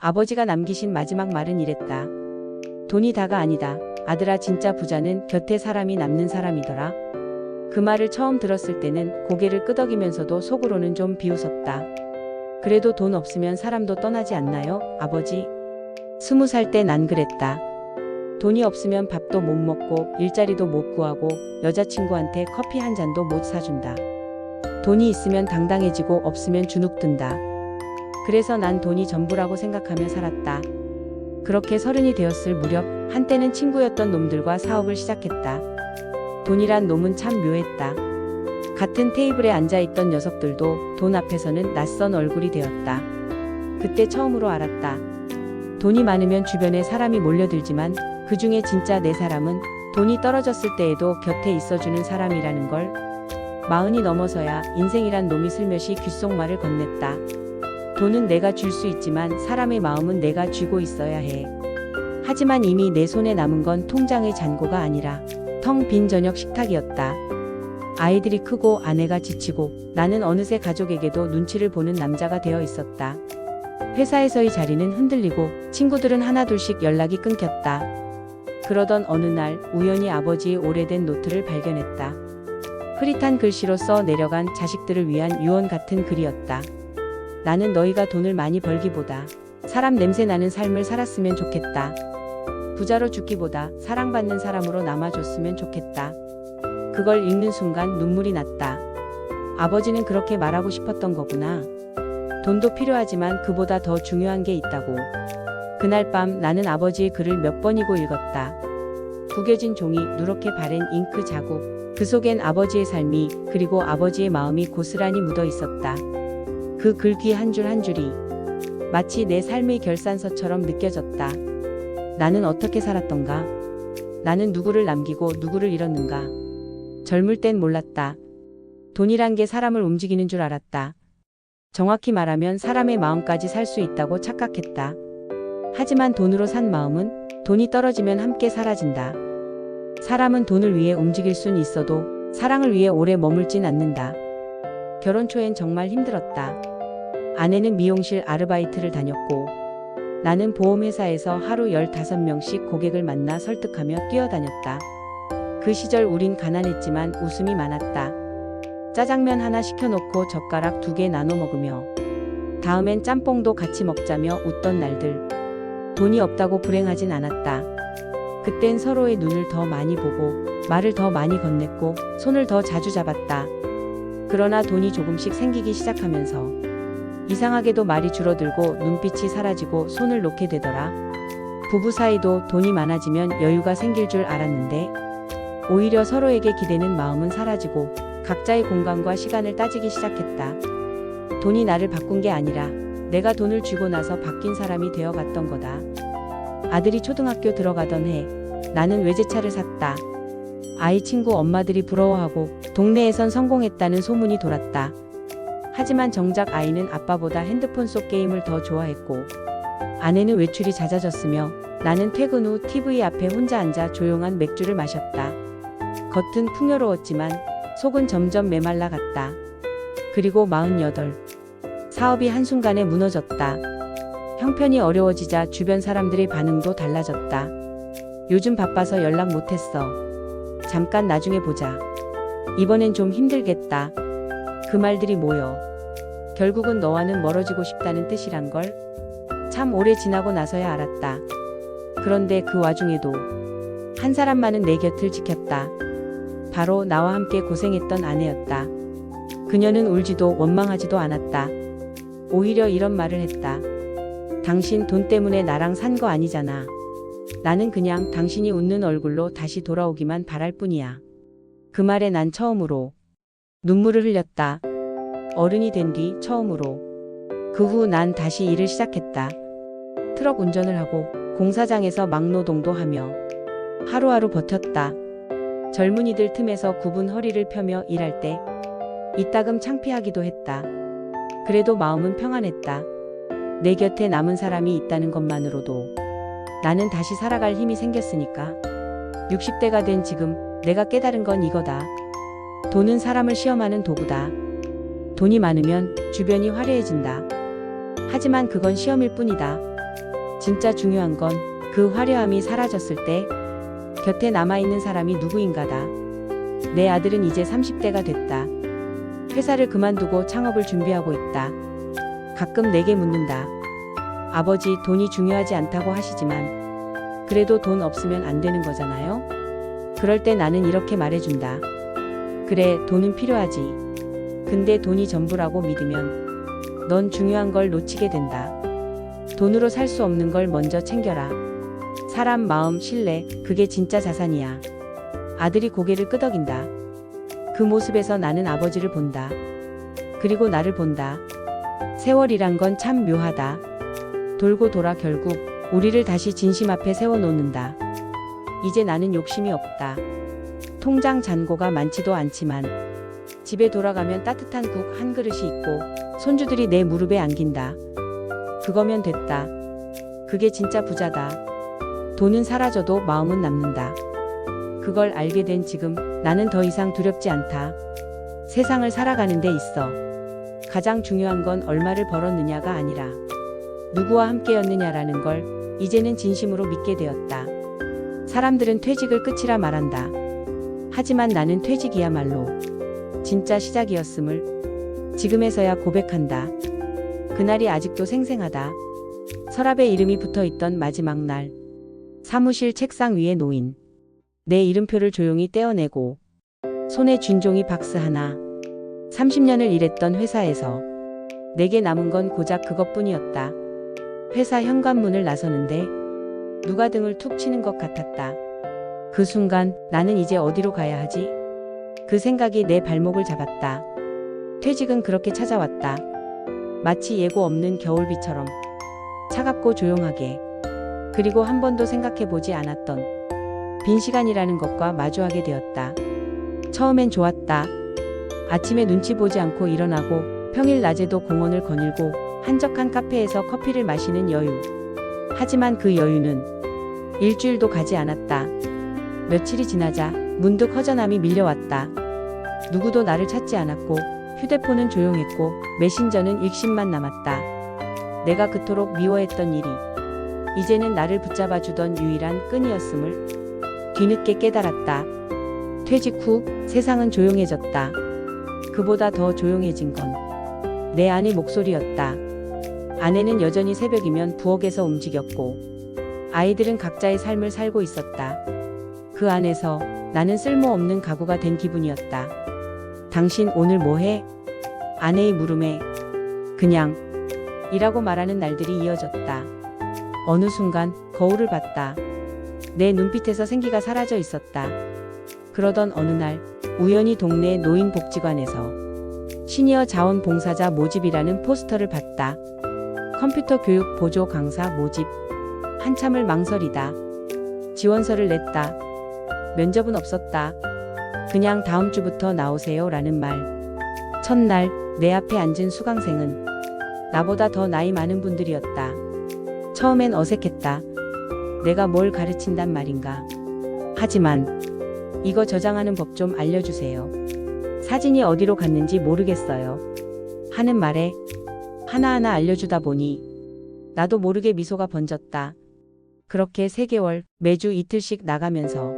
아버지가 남기신 마지막 말은 이랬다. 돈이 다가 아니다. 아들아, 진짜 부자는 곁에 사람이 남는 사람이더라. 그 말을 처음 들었을 때는 고개를 끄덕이면서도 속으로는 좀 비웃었다. 그래도 돈 없으면 사람도 떠나지 않나요, 아버지? 20살 때 난 그랬다. 돈이 없으면 밥도 못 먹고 일자리도 못 구하고 여자친구한테 커피 한 잔도 못 사준다. 돈이 있으면 당당해지고 없으면 주눅든다. 그래서 난 돈이 전부라고 생각하며 살았다. 그렇게 30이 되었을 무렵 한때는 친구였던 놈들과 사업을 시작했다. 돈이란 놈은 참 묘했다. 같은 테이블에 앉아있던 녀석들도 돈 앞에서는 낯선 얼굴이 되었다. 그때 처음으로 알았다. 돈이 많으면 주변에 사람이 몰려들지만 그 중에 진짜 내 사람은 돈이 떨어졌을 때에도 곁에 있어주는 사람이라는 걸. 40이 넘어서야 인생이란 놈이 슬며시 귓속말을 건넸다. 돈은 내가 줄 수 있지만 사람의 마음은 내가 쥐고 있어야 해. 하지만 이미 내 손에 남은 건 통장의 잔고가 아니라 텅 빈 저녁 식탁이었다. 아이들이 크고 아내가 지치고 나는 어느새 가족에게도 눈치를 보는 남자가 되어 있었다. 회사에서의 자리는 흔들리고 친구들은 하나둘씩 연락이 끊겼다. 그러던 어느 날 우연히 아버지의 오래된 노트를 발견했다. 흐릿한 글씨로 써 내려간 자식들을 위한 유언 같은 글이었다. 나는 너희가 돈을 많이 벌기보다 사람 냄새 나는 삶을 살았으면 좋겠다. 부자로 죽기보다 사랑받는 사람으로 남아줬으면 좋겠다. 그걸 읽는 순간 눈물이 났다. 아버지는 그렇게 말하고 싶었던 거구나. 돈도 필요하지만 그보다 더 중요한 게 있다고. 그날 밤 나는 아버지의 글을 몇 번이고 읽었다. 구겨진 종이, 누렇게 바랜 잉크 자국, 그 속엔 아버지의 삶이 그리고 아버지의 마음이 고스란히 묻어 있었다. 그 글귀 한 줄 한 줄이 마치 내 삶의 결산서처럼 느껴졌다. 나는 어떻게 살았던가? 나는 누구를 남기고 누구를 잃었는가? 젊을 땐 몰랐다. 돈이란 게 사람을 움직이는 줄 알았다. 정확히 말하면 사람의 마음까지 살 수 있다고 착각했다. 하지만 돈으로 산 마음은 돈이 떨어지면 함께 사라진다. 사람은 돈을 위해 움직일 순 있어도 사랑을 위해 오래 머물진 않는다. 결혼 초엔 정말 힘들었다. 아내는 미용실 아르바이트를 다녔고 나는 보험회사에서 하루 15명씩 고객을 만나 설득하며 뛰어다녔다. 그 시절 우린 가난했지만 웃음이 많았다. 짜장면 하나 시켜놓고 젓가락 2개 나눠 먹으며 다음엔 짬뽕도 같이 먹자며 웃던 날들. 돈이 없다고 불행하진 않았다. 그땐 서로의 눈을 더 많이 보고 말을 더 많이 건넸고 손을 더 자주 잡았다. 그러나 돈이 조금씩 생기기 시작하면서 이상하게도 말이 줄어들고 눈빛이 사라지고 손을 놓게 되더라. 부부 사이도 돈이 많아지면 여유가 생길 줄 알았는데 오히려 서로에게 기대는 마음은 사라지고 각자의 공간과 시간을 따지기 시작했다. 돈이 나를 바꾼 게 아니라 내가 돈을 쥐고 나서 바뀐 사람이 되어갔던 거다. 아들이 초등학교 들어가던 해 나는 외제차를 샀다. 아이 친구 엄마들이 부러워하고 동네에선 성공했다는 소문이 돌았다. 하지만 정작 아이는 아빠보다 핸드폰 속 게임을 더 좋아했고 아내는 외출이 잦아졌으며 나는 퇴근 후 TV 앞에 혼자 앉아 조용한 맥주를 마셨다. 겉은 풍요로웠지만 속은 점점 메말라 갔다. 그리고 48. 사업이 한순간에 무너졌다. 형편이 어려워지자 주변 사람들의 반응도 달라졌다. 요즘 바빠서 연락 못했어. 잠깐 나중에 보자. 이번엔 좀 힘들겠다. 그 말들이 모여 결국은 너와는 멀어지고 싶다는 뜻이란 걸 참 오래 지나고 나서야 알았다. 그런데 그 와중에도 한 사람만은 내 곁을 지켰다. 바로 나와 함께 고생했던 아내였다. 그녀는 울지도 원망하지도 않았다. 오히려 이런 말을 했다. 당신 돈 때문에 나랑 산 거 아니잖아. 나는 그냥 당신이 웃는 얼굴로 다시 돌아오기만 바랄 뿐이야. 그 말에 난 처음으로 눈물을 흘렸다. 어른이 된 뒤 처음으로. 그 후 난 다시 일을 시작했다. 트럭 운전을 하고 공사장에서 막노동도 하며 하루하루 버텼다. 젊은이들 틈에서 굽은 허리를 펴며 일할 때 이따금 창피하기도 했다. 그래도 마음은 평안했다. 내 곁에 남은 사람이 있다는 것만으로도 나는 다시 살아갈 힘이 생겼으니까. 60대가 된 지금 내가 깨달은 건 이거다. 돈은 사람을 시험하는 도구다. 돈이 많으면 주변이 화려해진다. 하지만 그건 시험일 뿐이다. 진짜 중요한 건 그 화려함이 사라졌을 때 곁에 남아있는 사람이 누구인가다. 내 아들은 이제 30대가 됐다. 회사를 그만두고 창업을 준비하고 있다. 가끔 내게 묻는다. 아버지, 돈이 중요하지 않다고 하시지만 그래도 돈 없으면 안 되는 거잖아요? 그럴 때 나는 이렇게 말해준다. 그래, 돈은 필요하지. 근데 돈이 전부라고 믿으면 넌 중요한 걸 놓치게 된다. 돈으로 살 수 없는 걸 먼저 챙겨라. 사람 마음, 신뢰, 그게 진짜 자산이야. 아들이 고개를 끄덕인다. 그 모습에서 나는 아버지를 본다. 그리고 나를 본다. 세월이란 건 참 묘하다. 돌고 돌아 결국 우리를 다시 진심 앞에 세워놓는다. 이제 나는 욕심이 없다. 통장 잔고가 많지도 않지만 집에 돌아가면 따뜻한 국 한 그릇이 있고 손주들이 내 무릎에 안긴다. 그거면 됐다. 그게 진짜 부자다. 돈은 사라져도 마음은 남는다. 그걸 알게 된 지금 나는 더 이상 두렵지 않다. 세상을 살아가는 데 있어 가장 중요한 건 얼마를 벌었느냐가 아니라 누구와 함께였느냐라는 걸 이제는 진심으로 믿게 되었다. 사람들은 퇴직을 끝이라 말한다. 하지만 나는 퇴직이야말로 진짜 시작이었음을 지금에서야 고백한다. 그날이 아직도 생생하다. 서랍에 이름이 붙어있던 마지막 날. 사무실 책상 위에 놓인 내 이름표를 조용히 떼어내고 손에 쥔 종이 박스 하나. 30년을 일했던 회사에서 내게 남은 건 고작 그것뿐이었다. 회사 현관문을 나서는데 누가 등을 툭 치는 것 같았다. 그 순간 나는 이제 어디로 가야 하지? 그 생각이 내 발목을 잡았다. 퇴직은 그렇게 찾아왔다. 마치 예고 없는 겨울비처럼 차갑고 조용하게. 그리고 한 번도 생각해보지 않았던 빈 시간이라는 것과 마주하게 되었다. 처음엔 좋았다. 아침에 눈치 보지 않고 일어나고 평일 낮에도 공원을 거닐고 한적한 카페에서 커피를 마시는 여유. 하지만 그 여유는 일주일도 가지 않았다. 며칠이 지나자 문득 허전함이 밀려왔다. 누구도 나를 찾지 않았고 휴대폰은 조용했고 메신저는 읽심만 남았다. 내가 그토록 미워했던 일이 이제는 나를 붙잡아주던 유일한 끈이었음을 뒤늦게 깨달았다. 퇴직 후 세상은 조용해졌다. 그보다 더 조용해진 건 내 아내 목소리였다. 아내는 여전히 새벽이면 부엌에서 움직였고 아이들은 각자의 삶을 살고 있었다. 그 안에서 나는 쓸모없는 가구가 된 기분이었다. 당신 오늘 뭐 해? 아내의 물음에 그냥 이라고 말하는 날들이 이어졌다. 어느 순간 거울을 봤다. 내 눈빛에서 생기가 사라져 있었다. 그러던 어느 날 우연히 동네 노인복지관에서 시니어 자원봉사자 모집이라는 포스터를 봤다. 컴퓨터 교육 보조 강사 모집. 한참을 망설이다. 지원서를 냈다. 면접은 없었다. 그냥 다음 주부터 나오세요 라는 말. 첫날 내 앞에 앉은 수강생은 나보다 더 나이 많은 분들이었다. 처음엔 어색했다. 내가 뭘 가르친단 말인가. 하지만 이거 저장하는 법 좀 알려주세요. 사진이 어디로 갔는지 모르겠어요. 하는 말에 하나하나 알려주다 보니 나도 모르게 미소가 번졌다. 그렇게 3개월 매주 이틀씩 나가면서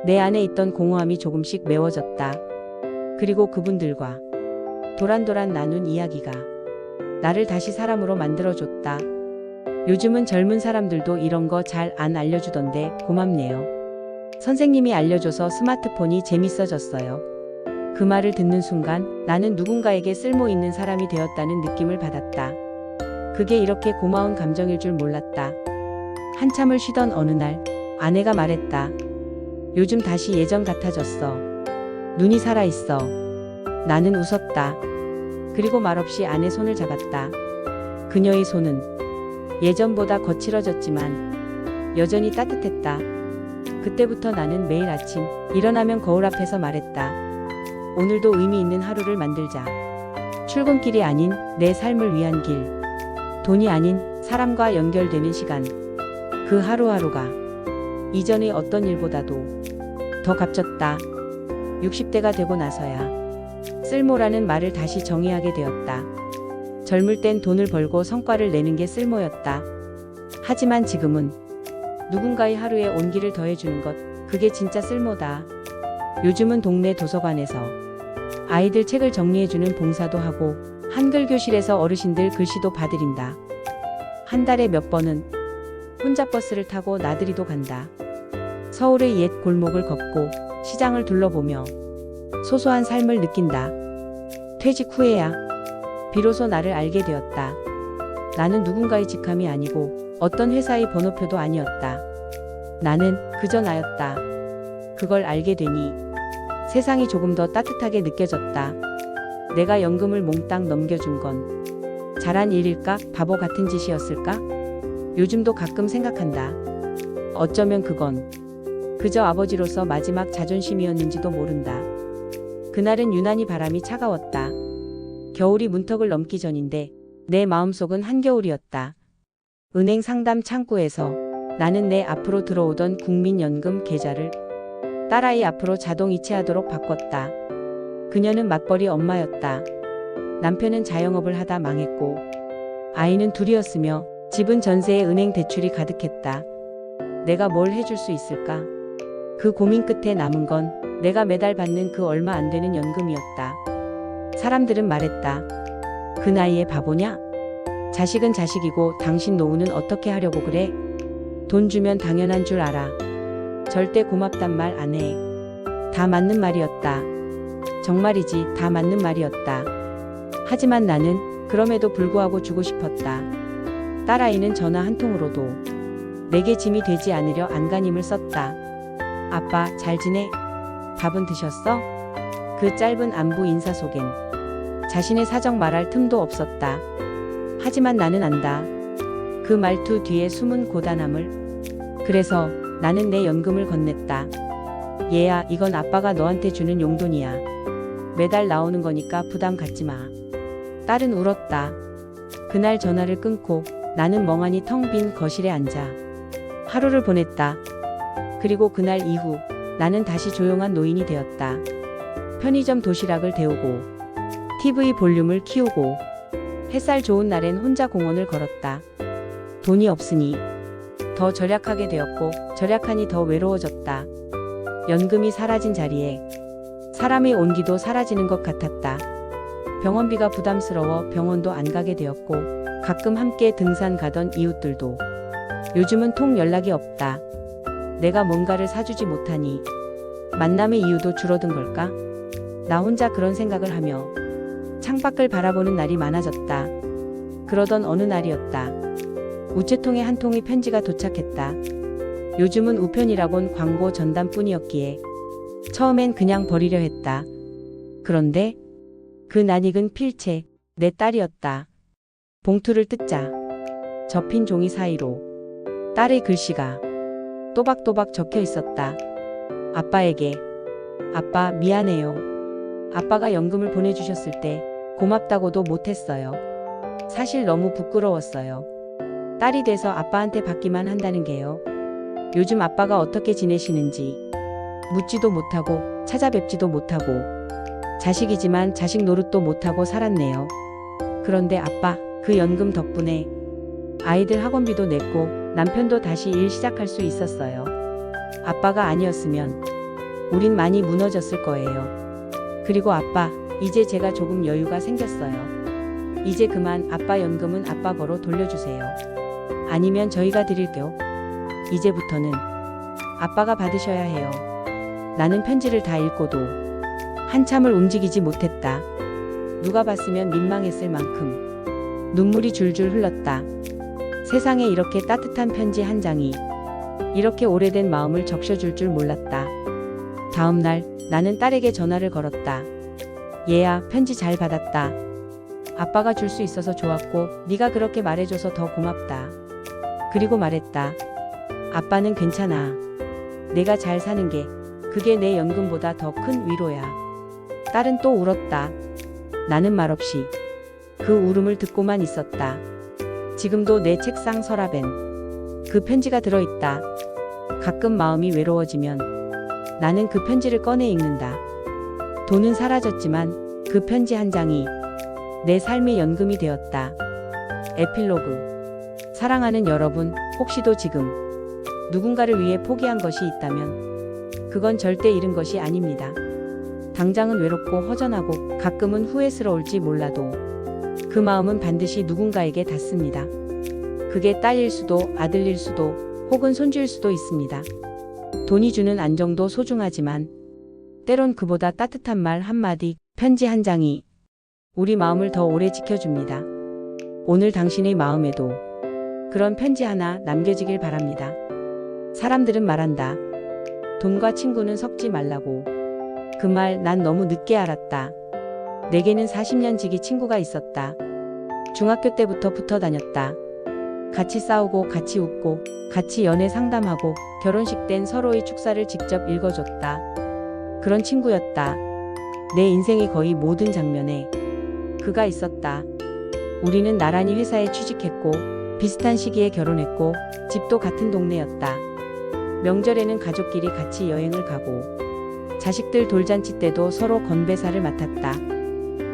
내 안에 있던 공허함이 조금씩 메워졌다. 그리고 그분들과 도란도란 나눈 이야기가 나를 다시 사람으로 만들어줬다. 요즘은 젊은 사람들도 이런 거 잘 안 알려주던데 고맙네요. 선생님이 알려줘서 스마트폰이 재밌어졌어요. 그 말을 듣는 순간 나는 누군가에게 쓸모 있는 사람이 되었다는 느낌을 받았다. 그게 이렇게 고마운 감정일 줄 몰랐다. 한참을 쉬던 어느 날 아내가 말했다. 요즘 다시 예전 같아졌어. 눈이 살아있어. 나는 웃었다. 그리고 말없이 아내 손을 잡았다. 그녀의 손은 예전보다 거칠어졌지만 여전히 따뜻했다. 그때부터 나는 매일 아침 일어나면 거울 앞에서 말했다. 오늘도 의미 있는 하루를 만들자. 출근길이 아닌 내 삶을 위한 길. 돈이 아닌 사람과 연결되는 시간. 그 하루하루가 이전의 어떤 일보다도 더 값졌다. 60대가 되고 나서야 쓸모라는 말을 다시 정의하게 되었다. 젊을 땐 돈을 벌고 성과를 내는 게 쓸모였다. 하지만 지금은 누군가의 하루에 온기를 더해주는 것, 그게 진짜 쓸모다. 요즘은 동네 도서관에서 아이들 책을 정리해주는 봉사도 하고 한글 교실에서 어르신들 글씨도 봐드린다. 한 달에 몇 번은 혼자 버스를 타고 나들이도 간다. 서울의 옛 골목을 걷고 시장을 둘러보며 소소한 삶을 느낀다. 퇴직 후에야 비로소 나를 알게 되었다. 나는 누군가의 직함이 아니고 어떤 회사의 번호표도 아니었다. 나는 그저 나였다. 그걸 알게 되니 세상이 조금 더 따뜻하게 느껴졌다. 내가 연금을 몽땅 넘겨준 건 잘한 일일까? 바보 같은 짓이었을까? 요즘도 가끔 생각한다. 어쩌면 그건 그저 아버지로서 마지막 자존심이었는지도 모른다. 그날은 유난히 바람이 차가웠다. 겨울이 문턱을 넘기 전인데 내 마음속은 한겨울이었다. 은행 상담 창구에서 나는 내 앞으로 들어오던 국민연금 계좌를 딸아이 앞으로 자동 이체하도록 바꿨다. 그녀는 맞벌이 엄마였다. 남편은 자영업을 하다 망했고 아이는 둘이었으며 집은 전세에 은행 대출이 가득했다. 내가 뭘 해줄 수 있을까? 그 고민 끝에 남은 건 내가 매달 받는 그 얼마 안 되는 연금이었다. 사람들은 말했다. 그 나이에 바보냐? 자식은 자식이고 당신 노후는 어떻게 하려고 그래? 돈 주면 당연한 줄 알아. 절대 고맙단 말 안 해. 다 맞는 말이었다. 정말이지 다 맞는 말이었다. 하지만 나는 그럼에도 불구하고 주고 싶었다. 딸아이는 전화 한 통으로도 내게 짐이 되지 않으려 안간힘을 썼다. 아빠 잘 지내? 밥은 드셨어? 그 짧은 안부 인사 속엔 자신의 사정 말할 틈도 없었다. 하지만 나는 안다. 그 말투 뒤에 숨은 고단함을. 그래서 나는 내 연금을 건넸다. 얘야, 이건 아빠가 너한테 주는 용돈이야. 매달 나오는 거니까 부담 갖지 마. 딸은 울었다. 그날 전화를 끊고 나는 멍하니 텅 빈 거실에 앉아 하루를 보냈다. 그리고 그날 이후 나는 다시 조용한 노인이 되었다. 편의점 도시락을 데우고 TV 볼륨을 키우고 햇살 좋은 날엔 혼자 공원을 걸었다. 돈이 없으니 더 절약하게 되었고 절약하니 더 외로워졌다. 연금이 사라진 자리에 사람의 온기도 사라지는 것 같았다. 병원비가 부담스러워 병원도 안 가게 되었고 가끔 함께 등산 가던 이웃들도 요즘은 통 연락이 없다. 내가 뭔가를 사주지 못하니 만남의 이유도 줄어든 걸까? 나 혼자 그런 생각을 하며 창밖을 바라보는 날이 많아졌다. 그러던 어느 날이었다. 우체통에 한 통의 편지가 도착했다. 요즘은 우편이라곤 광고 전단뿐이었기에 처음엔 그냥 버리려 했다. 그런데 그 낯익은 필체, 내 딸이었다. 봉투를 뜯자 접힌 종이 사이로 딸의 글씨가 또박또박 적혀 있었다. 아빠에게. 아빠 미안해요. 아빠가 연금을 보내주셨을 때 고맙다고도 못했어요. 사실 너무 부끄러웠어요. 딸이 돼서 아빠한테 받기만 한다는 게요. 요즘 아빠가 어떻게 지내시는지 묻지도 못하고 찾아뵙지도 못하고 자식이지만 자식 노릇도 못하고 살았네요. 그런데 아빠, 그 연금 덕분에 아이들 학원비도 냈고 남편도 다시 일 시작할 수 있었어요. 아빠가 아니었으면 우린 많이 무너졌을 거예요. 그리고 아빠, 이제 제가 조금 여유가 생겼어요. 이제 그만 아빠 연금은 아빠 거로 돌려주세요. 아니면 저희가 드릴게요. 이제부터는 아빠가 받으셔야 해요. 나는 편지를 다 읽고도 한참을 움직이지 못했다. 누가 봤으면 민망했을 만큼 눈물이 줄줄 흘렀다. 세상에 이렇게 따뜻한 편지 한 장이 이렇게 오래된 마음을 적셔줄 줄 몰랐다. 다음 날 나는 딸에게 전화를 걸었다. 얘야, 편지 잘 받았다. 아빠가 줄 수 있어서 좋았고 네가 그렇게 말해줘서 더 고맙다. 그리고 말했다. 아빠는 괜찮아. 내가 잘 사는 게 그게 내 연금보다 더 큰 위로야. 딸은 또 울었다. 나는 말없이 그 울음을 듣고만 있었다. 지금도 내 책상 서랍엔 그 편지가 들어있다. 가끔 마음이 외로워지면 나는 그 편지를 꺼내 읽는다. 돈은 사라졌지만 그 편지 한 장이 내 삶의 연금이 되었다. 에필로그. 사랑하는 여러분, 혹시도 지금 누군가를 위해 포기한 것이 있다면 그건 절대 잃은 것이 아닙니다. 당장은 외롭고 허전하고 가끔은 후회스러울지 몰라도 그 마음은 반드시 누군가에게 닿습니다. 그게 딸일 수도 아들일 수도 혹은 손주일 수도 있습니다. 돈이 주는 안정도 소중하지만 때론 그보다 따뜻한 말 한마디, 편지 한 장이 우리 마음을 더 오래 지켜줍니다. 오늘 당신의 마음에도 그런 편지 하나 남겨지길 바랍니다. 사람들은 말한다. 돈과 친구는 섞지 말라고. 그 말 난 너무 늦게 알았다. 내게는 40년 지기 친구가 있었다. 중학교 때부터 붙어 다녔다. 같이 싸우고 같이 웃고 같이 연애 상담하고 결혼식 땐 서로의 축사를 직접 읽어줬다. 그런 친구였다. 내 인생의 거의 모든 장면에 그가 있었다. 우리는 나란히 회사에 취직했고 비슷한 시기에 결혼했고 집도 같은 동네였다. 명절에는 가족끼리 같이 여행을 가고 자식들 돌잔치 때도 서로 건배사를 맡았다.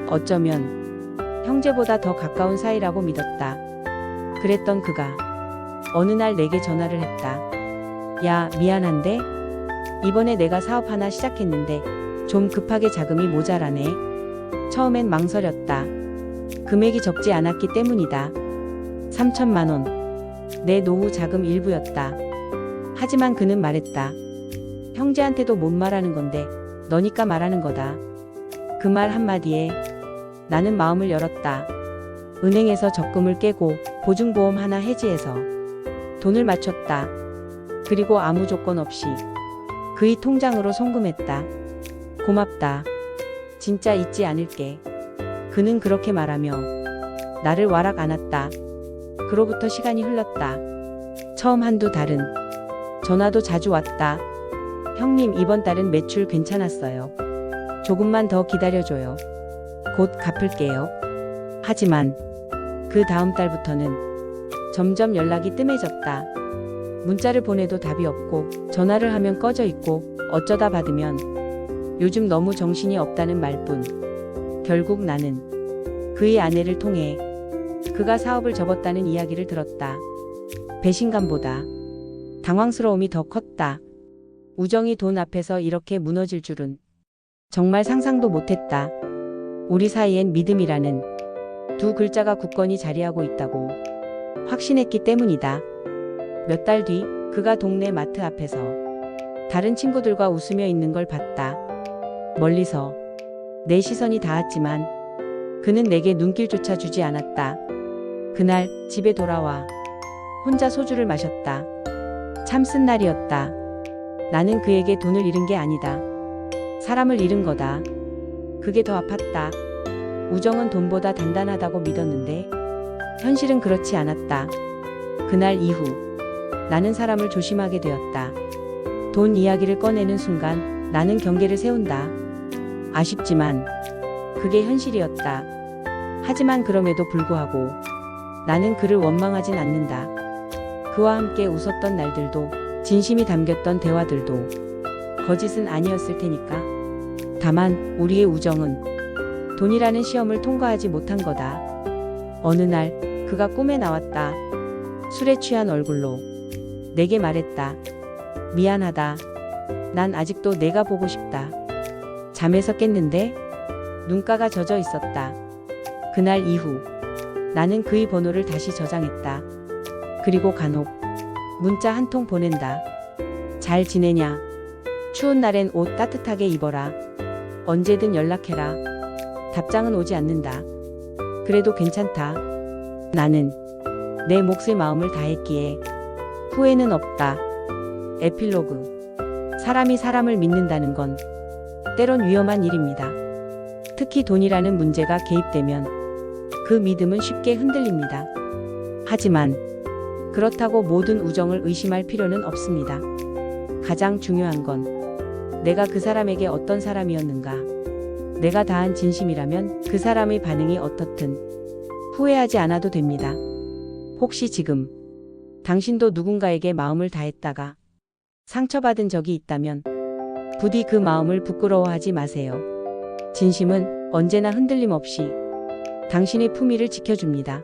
어쩌면 형제보다 더 가까운 사이라고 믿었다. 그랬던 그가 어느 날 내게 전화를 했다. 야, 미안한데 이번에 내가 사업 하나 시작했는데 좀 급하게 자금이 모자라네. 처음엔 망설였다. 금액이 적지 않았기 때문이다. 3천만 원. 내 노후 자금 일부였다. 하지만 그는 말했다. 형제한테도 못 말하는 건데 너니까 말하는 거다. 그 말 한마디에 나는 마음을 열었다. 은행에서 적금을 깨고 보증보험 하나 해지해서 돈을 맞췄다. 그리고 아무 조건 없이 그의 통장으로 송금했다. 고맙다. 진짜 잊지 않을게. 그는 그렇게 말하며 나를 와락 안았다. 그로부터 시간이 흘렀다. 처음 한두 달은 전화도 자주 왔다. 형님, 이번 달은 매출 괜찮았어요. 조금만 더 기다려줘요. 곧 갚을게요. 하지만 그 다음 달부터는 점점 연락이 뜸해졌다. 문자를 보내도 답이 없고 전화를 하면 꺼져 있고 어쩌다 받으면 요즘 너무 정신이 없다는 말뿐. 결국 나는 그의 아내를 통해 그가 사업을 접었다는 이야기를 들었다. 배신감보다 당황스러움이 더 컸다. 우정이 돈 앞에서 이렇게 무너질 줄은 정말 상상도 못했다. 우리 사이엔 믿음이라는 두 글자가 굳건히 자리하고 있다고 확신했기 때문이다. 몇 달 뒤 그가 동네 마트 앞에서 다른 친구들과 웃으며 있는 걸 봤다. 멀리서 내 시선이 닿았지만 그는 내게 눈길조차 주지 않았다. 그날 집에 돌아와 혼자 소주를 마셨다. 참 쓴 날이었다. 나는 그에게 돈을 잃은 게 아니다. 사람을 잃은 거다. 그게 더 아팠다. 우정은 돈보다 단단하다고 믿었는데 현실은 그렇지 않았다. 그날 이후 나는 사람을 조심하게 되었다. 돈 이야기를 꺼내는 순간 나는 경계를 세운다. 아쉽지만 그게 현실이었다. 하지만 그럼에도 불구하고 나는 그를 원망하진 않는다. 그와 함께 웃었던 날들도 진심이 담겼던 대화들도 거짓은 아니었을 테니까. 다만 우리의 우정은 돈이라는 시험을 통과하지 못한 거다. 어느 날 그가 꿈에 나왔다. 술에 취한 얼굴로 내게 말했다. 미안하다. 난 아직도 내가 보고 싶다. 잠에서 깼는데 눈가가 젖어 있었다. 그날 이후 나는 그의 번호를 다시 저장했다. 그리고 간혹 문자 한 통 보낸다. 잘 지내냐? 추운 날엔 옷 따뜻하게 입어라. 언제든 연락해라. 답장은 오지 않는다. 그래도 괜찮다. 나는 내 몫의 마음을 다했기에 후회는 없다. 에필로그. 사람이 사람을 믿는다는 건 때론 위험한 일입니다. 특히 돈이라는 문제가 개입되면 그 믿음은 쉽게 흔들립니다. 하지만 그렇다고 모든 우정을 의심할 필요는 없습니다. 가장 중요한 건 내가 그 사람에게 어떤 사람이었는가. 내가 다한 진심이라면 그 사람의 반응이 어떻든 후회하지 않아도 됩니다. 혹시 지금 당신도 누군가에게 마음을 다했다가 상처받은 적이 있다면 부디 그 마음을 부끄러워하지 마세요. 진심은 언제나 흔들림 없이 당신의 품위를 지켜줍니다.